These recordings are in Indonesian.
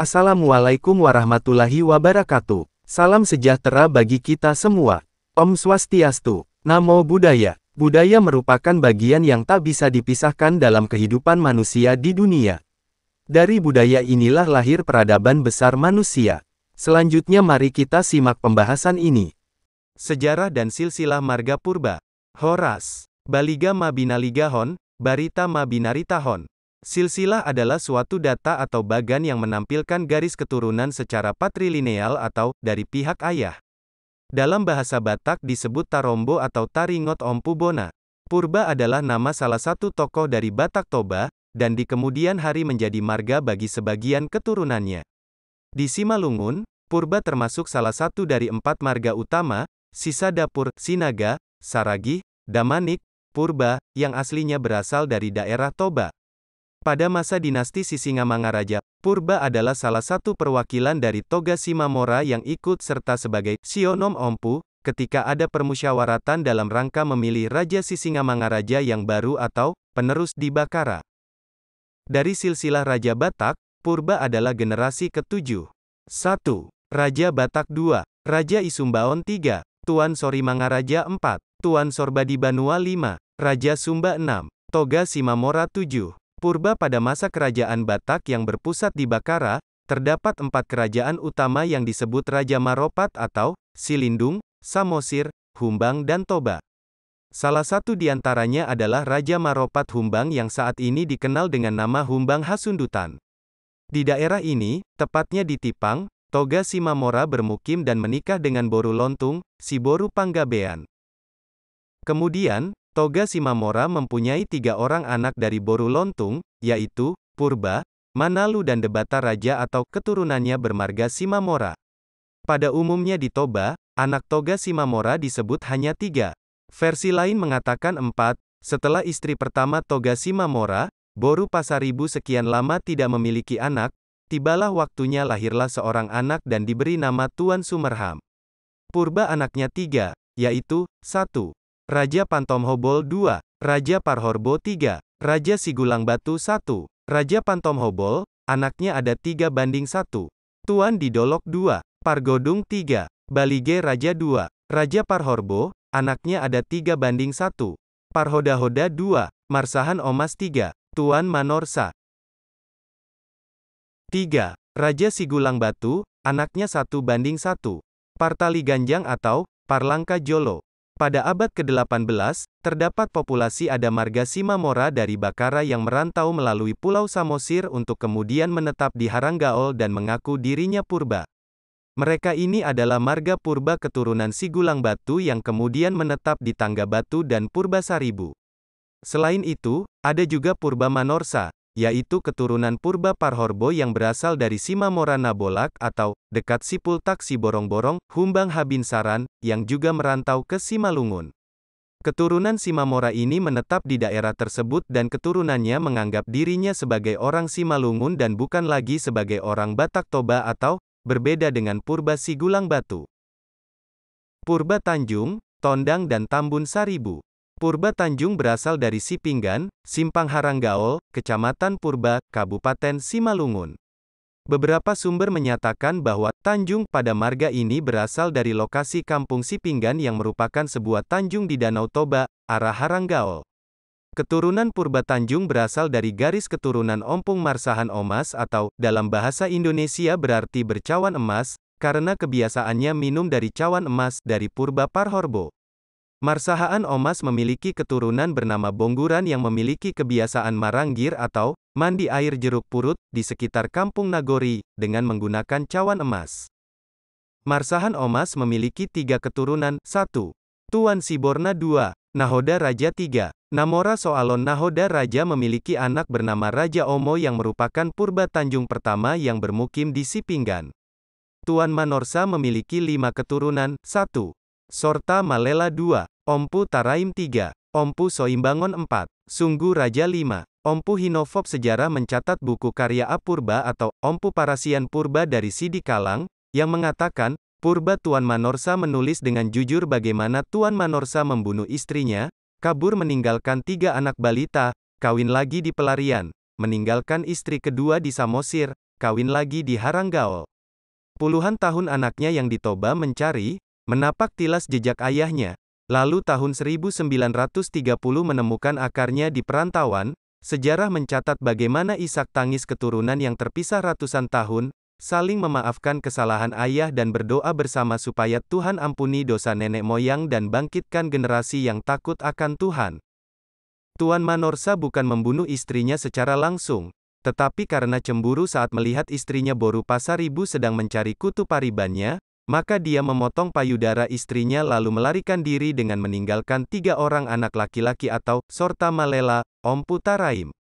Assalamualaikum warahmatullahi wabarakatuh. Salam sejahtera bagi kita semua. Om Swastiastu. Namo Buddhaya. Budaya merupakan bagian yang tak bisa dipisahkan dalam kehidupan manusia di dunia. Dari budaya inilah lahir peradaban besar manusia. Selanjutnya mari kita simak pembahasan ini. Sejarah dan silsilah marga purba. Horas. Baliga Mabinaligahon, Barita Mabinaritahon. Silsilah adalah suatu data atau bagan yang menampilkan garis keturunan secara patrilineal atau dari pihak ayah. Dalam bahasa Batak disebut Tarombo atau Taringot Ompu Bona. Purba adalah nama salah satu tokoh dari Batak Toba, dan di kemudian hari menjadi marga bagi sebagian keturunannya. Di Simalungun, Purba termasuk salah satu dari 4 marga utama, sisa dapur, Sinaga, Saragih, Damanik, Purba, yang aslinya berasal dari daerah Toba. Pada masa dinasti Sisingamangaraja, Purba adalah salah satu perwakilan dari Toga Simamora yang ikut serta sebagai Sionom Ompu, ketika ada permusyawaratan dalam rangka memilih Raja Sisingamangaraja yang baru atau penerus di Bakara. Dari silsilah Raja Batak, Purba adalah generasi ke-7. 1. Raja Batak 2. Raja Isumbaon 3. Tuan Sorimangaraja 4. Tuan Sorbadibanua 5. Raja Sumba 6. Toga Simamora 7. Purba pada masa kerajaan Batak yang berpusat di Bakara, terdapat 4 kerajaan utama yang disebut Raja Maropat atau Silindung, Samosir, Humbang dan Toba. Salah satu di antaranya adalah Raja Maropat Humbang yang saat ini dikenal dengan nama Humbang Hasundutan. Di daerah ini, tepatnya di Tipang, Toga Simamora bermukim dan menikah dengan Boru Lontung, si Boru Panggabean. Kemudian, Toga Simamora mempunyai 3 orang anak dari Boru Lontung, yaitu, Purba, Manalu dan Debata Raja atau keturunannya bermarga Simamora. Pada umumnya di Toba, anak Toga Simamora disebut hanya 3. Versi lain mengatakan 4, setelah istri pertama Toga Simamora, Boru Pasaribu sekian lama tidak memiliki anak, tibalah waktunya lahirlah seorang anak dan diberi nama Tuan Sumerham. Purba anaknya 3, yaitu, 1. Raja Pantomhobol 2, Raja Parhorbo 3, Raja Sigulang Batu 1, Raja Pantomhobol, anaknya ada 3:1, Tuan Didolok 2, Pargodung 3, Balige Raja 2, Raja Parhorbo, anaknya ada 3:1, Parhoda-Hoda 2, Marsahan Omas 3, Tuan Manorsa 3, Raja Sigulang Batu, anaknya 1:1, Partali Ganjang atau Parlangka Jolo. Pada abad ke-18, terdapat populasi ada marga Simamora dari Bakara yang merantau melalui Pulau Samosir untuk kemudian menetap di Haranggaol dan mengaku dirinya Purba. Mereka ini adalah marga Purba keturunan Sigulang Batu yang kemudian menetap di Tangga Batu dan Purbasaribu. Selain itu, ada juga Purba Manorsa, yaitu keturunan Purba Parhorbo yang berasal dari Simamora Nabolak atau dekat Sipultak Siborong-borong, Humbang Habinsaran, yang juga merantau ke Simalungun. Keturunan Simamora ini menetap di daerah tersebut dan keturunannya menganggap dirinya sebagai orang Simalungun dan bukan lagi sebagai orang Batak Toba atau berbeda dengan Purba Sigulang Batu. Purba Tanjung, Tondang dan Tambun Saribu. Purba Tanjung berasal dari Sipinggan, Simpang Haranggaol, Kecamatan Purba, Kabupaten Simalungun. Beberapa sumber menyatakan bahwa Tanjung pada marga ini berasal dari lokasi Kampung Sipinggan yang merupakan sebuah tanjung di Danau Toba, arah Haranggaol. Keturunan Purba Tanjung berasal dari garis keturunan Ompung Marsahan Omas atau, dalam bahasa Indonesia berarti bercawan emas, karena kebiasaannya minum dari cawan emas dari Purba Parhorbo. Marsahaan Omas memiliki keturunan bernama Bongguran yang memiliki kebiasaan maranggir atau mandi air jeruk purut di sekitar Kampung Nagori dengan menggunakan cawan emas. Marsahan Omas memiliki 3 keturunan. 1. Tuan Siborna 2, Nahoda Raja 3. Namora Soalon Nahoda Raja memiliki anak bernama Raja Omo yang merupakan Purba Tanjung pertama yang bermukim di Sipinggan. Tuan Manorsa memiliki 5 keturunan. 1. Sorta Malela 2, Ompu Taraim 3, Ompu Soimbangon 4, Sunggu Raja 5. Ompu Hinofop Sejarah mencatat buku karya Apurba atau Ompu Parasian Purba dari Sidi Kalang, yang mengatakan, Purba Tuan Manorsa menulis dengan jujur bagaimana Tuan Manorsa membunuh istrinya, kabur meninggalkan 3 anak balita, kawin lagi di pelarian, meninggalkan istri kedua di Samosir, kawin lagi di Haranggaol. Puluhan tahun anaknya yang ditoba mencari, menapak tilas jejak ayahnya. Lalu tahun 1930 menemukan akarnya di perantauan. Sejarah mencatat bagaimana Ishak tangis keturunan yang terpisah ratusan tahun, saling memaafkan kesalahan ayah dan berdoa bersama supaya Tuhan ampuni dosa nenek moyang dan bangkitkan generasi yang takut akan Tuhan. Tuan Manorsa bukan membunuh istrinya secara langsung, tetapi karena cemburu saat melihat istrinya Boru Pasaribu sedang mencari kutu paribannya, maka dia memotong payudara istrinya lalu melarikan diri dengan meninggalkan 3 orang anak laki-laki atau Sorta Malela, Ompu Taraim,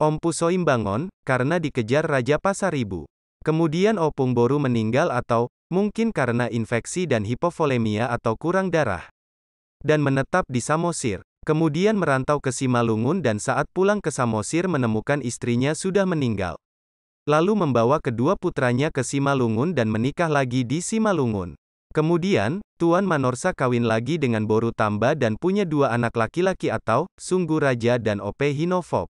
Ompu Soimbangon, karena dikejar Raja Pasaribu. Kemudian Opung Boru meninggal atau, mungkin karena infeksi dan hipovolemia atau kurang darah. Dan menetap di Samosir. Kemudian merantau ke Simalungun dan saat pulang ke Samosir menemukan istrinya sudah meninggal. Lalu membawa kedua putranya ke Simalungun dan menikah lagi di Simalungun. Kemudian, Tuan Manorsa kawin lagi dengan Boru Tamba dan punya 2 anak laki-laki atau, Sunggu Raja dan Ope Hinofop.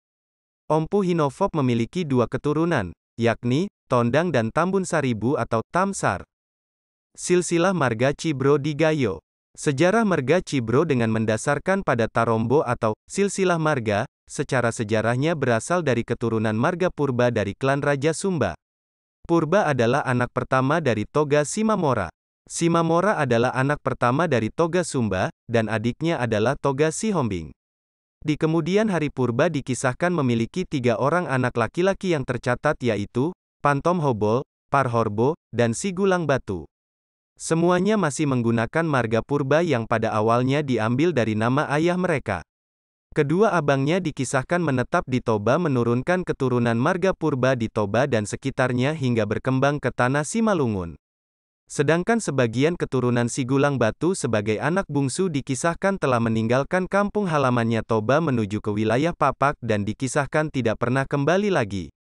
Ompu Hinofop memiliki 2 keturunan, yakni, Tondang dan Tambun Saribu atau, Tamsar. Silsilah Marga Cibro di Gayo. Sejarah Marga Cibro dengan mendasarkan pada Tarombo atau, Silsilah Marga, secara sejarahnya berasal dari keturunan Marga Purba dari klan Raja Sumba. Purba adalah anak pertama dari Toga Simamora. Simamora adalah anak pertama dari Toga Sumba, dan adiknya adalah Toga Sihombing. Di kemudian hari Purba dikisahkan memiliki 3 orang anak laki-laki yang tercatat yaitu, Pantom Hobol, Parhorbo, dan Sigulang Batu. Semuanya masih menggunakan marga Purba yang pada awalnya diambil dari nama ayah mereka. Kedua abangnya dikisahkan menetap di Toba menurunkan keturunan marga Purba di Toba dan sekitarnya hingga berkembang ke tanah Simalungun. Sedangkan sebagian keturunan Sigulang Batu sebagai anak bungsu dikisahkan telah meninggalkan kampung halamannya Toba menuju ke wilayah Papak dan dikisahkan tidak pernah kembali lagi.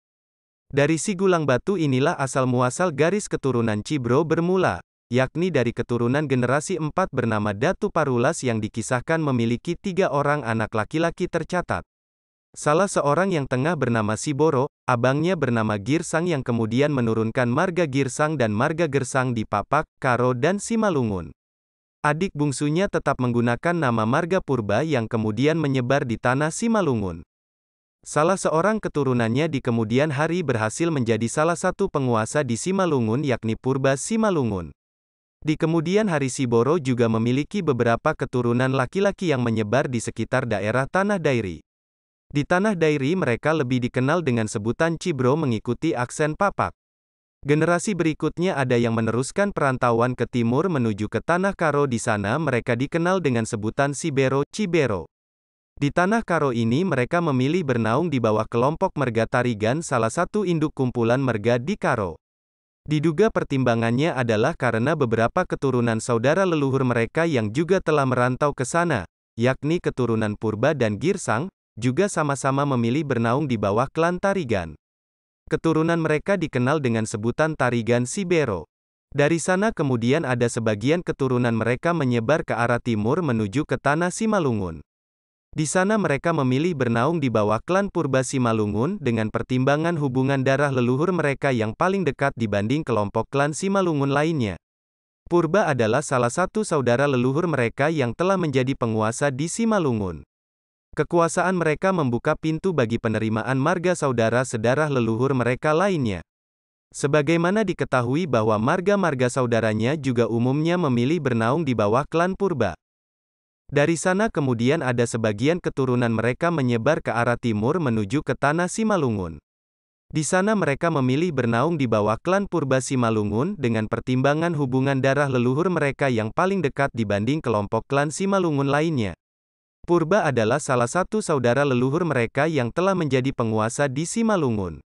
Dari Sigulang Batu inilah asal-muasal garis keturunan Cibro bermula, yakni dari keturunan generasi 4 bernama Datu Parulas yang dikisahkan memiliki 3 orang anak laki-laki tercatat. Salah seorang yang tengah bernama Siboro, abangnya bernama Girsang yang kemudian menurunkan marga Girsang dan marga Gersang di Papak, Karo dan Simalungun. Adik bungsunya tetap menggunakan nama marga Purba yang kemudian menyebar di tanah Simalungun. Salah seorang keturunannya di kemudian hari berhasil menjadi salah satu penguasa di Simalungun yakni Purba Simalungun. Di kemudian hari Siboro juga memiliki beberapa keturunan laki-laki yang menyebar di sekitar daerah Tanah Dairi. Di Tanah Dairi mereka lebih dikenal dengan sebutan Cibro mengikuti aksen Papak. Generasi berikutnya ada yang meneruskan perantauan ke timur menuju ke Tanah Karo. Di sana mereka dikenal dengan sebutan Sibero, Cibero. Di Tanah Karo ini mereka memilih bernaung di bawah kelompok Merga Tarigan, salah satu induk kumpulan merga di Karo. Diduga pertimbangannya adalah karena beberapa keturunan saudara leluhur mereka yang juga telah merantau ke sana, yakni keturunan Purba dan Girsang, juga sama-sama memilih bernaung di bawah klan Tarigan. Keturunan mereka dikenal dengan sebutan Tarigan Sibero. Dari sana kemudian ada sebagian keturunan mereka menyebar ke arah timur menuju ke tanah Simalungun. Di sana mereka memilih bernaung di bawah klan Purba Simalungun dengan pertimbangan hubungan darah leluhur mereka yang paling dekat dibanding kelompok klan Simalungun lainnya. Purba adalah salah satu saudara leluhur mereka yang telah menjadi penguasa di Simalungun. Kekuasaan mereka membuka pintu bagi penerimaan marga saudara sedarah leluhur mereka lainnya. Sebagaimana diketahui bahwa marga-marga saudaranya juga umumnya memilih bernaung di bawah klan Purba. Dari sana kemudian ada sebagian keturunan mereka menyebar ke arah timur menuju ke tanah Simalungun. Di sana mereka memilih bernaung di bawah klan Purba Simalungun dengan pertimbangan hubungan darah leluhur mereka yang paling dekat dibanding kelompok klan Simalungun lainnya. Purba adalah salah satu saudara leluhur mereka yang telah menjadi penguasa di Simalungun.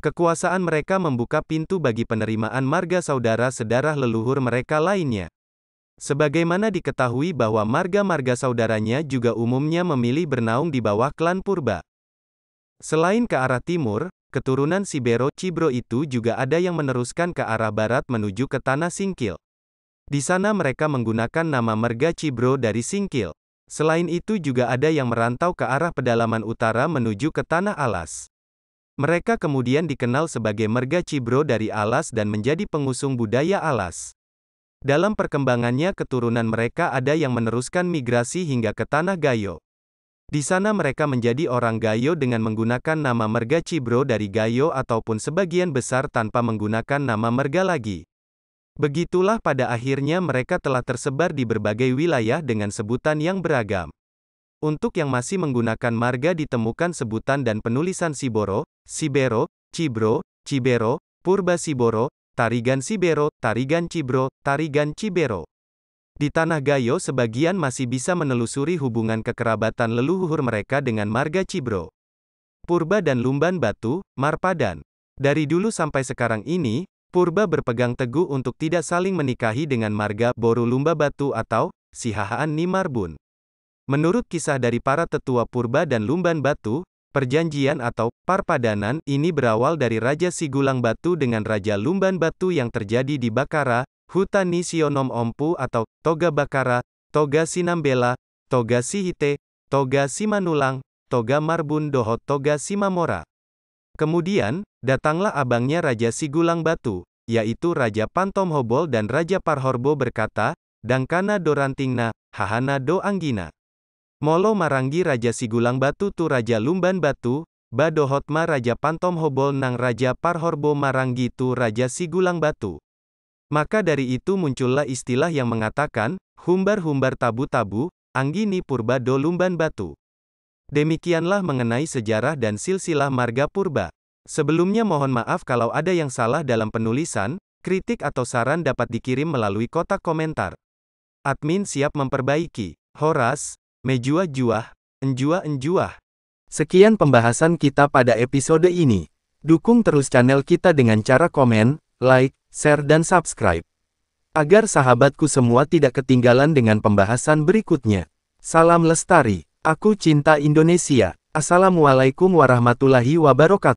Kekuasaan mereka membuka pintu bagi penerimaan marga saudara sedarah leluhur mereka lainnya. Sebagaimana diketahui bahwa marga-marga saudaranya juga umumnya memilih bernaung di bawah klan Purba. Selain ke arah timur, keturunan Sibero Cibro itu juga ada yang meneruskan ke arah barat menuju ke tanah Singkil. Di sana mereka menggunakan nama Merga Cibro dari Singkil. Selain itu juga ada yang merantau ke arah pedalaman utara menuju ke Tanah Alas. Mereka kemudian dikenal sebagai Merga Cibro dari Alas dan menjadi pengusung budaya Alas. Dalam perkembangannya keturunan mereka ada yang meneruskan migrasi hingga ke Tanah Gayo. Di sana mereka menjadi orang Gayo dengan menggunakan nama Merga Cibro dari Gayo ataupun sebagian besar tanpa menggunakan nama Merga lagi. Begitulah pada akhirnya mereka telah tersebar di berbagai wilayah dengan sebutan yang beragam. Untuk yang masih menggunakan marga ditemukan sebutan dan penulisan Siboro, Sibero, Cibro, Cibero, Purba Siboro, Tarigan Sibero, Tarigan Cibro, Tarigan Cibero. Di Tanah Gayo sebagian masih bisa menelusuri hubungan kekerabatan leluhur mereka dengan marga Cibro. Purba dan Lumban Batu, Marpadan. Dari dulu sampai sekarang ini, Purba berpegang teguh untuk tidak saling menikahi dengan marga Boru Lumba Batu atau Sihahaan ni Marbun. Menurut kisah dari para tetua Purba dan Lumban Batu, perjanjian atau parpadanan ini berawal dari Raja Sigulang Batu dengan Raja Lumban Batu yang terjadi di Bakara, Hutan ni Sionom Ompu atau Toga Bakara, Toga Sinambela, Toga Sihite, Toga Simanulang, Toga Marbun Dohot Toga Simamora. Kemudian, datanglah abangnya Raja Sigulang Batu, yaitu Raja Pantom Hobol dan Raja Parhorbo berkata, Dangkana do rantingna, hahana do anggina. Molo maranggi Raja Sigulang Batu tu Raja Lumban Batu, badohotma Raja Pantom Hobol nang Raja Parhorbo maranggi tu Raja Sigulang Batu. Maka dari itu muncullah istilah yang mengatakan, humbar-humbar tabu-tabu, anggini purba do Lumban Batu. Demikianlah mengenai sejarah dan silsilah marga Purba. Sebelumnya mohon maaf kalau ada yang salah dalam penulisan, kritik atau saran dapat dikirim melalui kotak komentar. Admin siap memperbaiki. Horas, Mejuah-juah, Enjuah-enjuah. Sekian pembahasan kita pada episode ini. Dukung terus channel kita dengan cara komen, like, share dan subscribe. Agar sahabatku semua tidak ketinggalan dengan pembahasan berikutnya. Salam lestari. Aku cinta Indonesia. Assalamualaikum warahmatullahi wabarakatuh.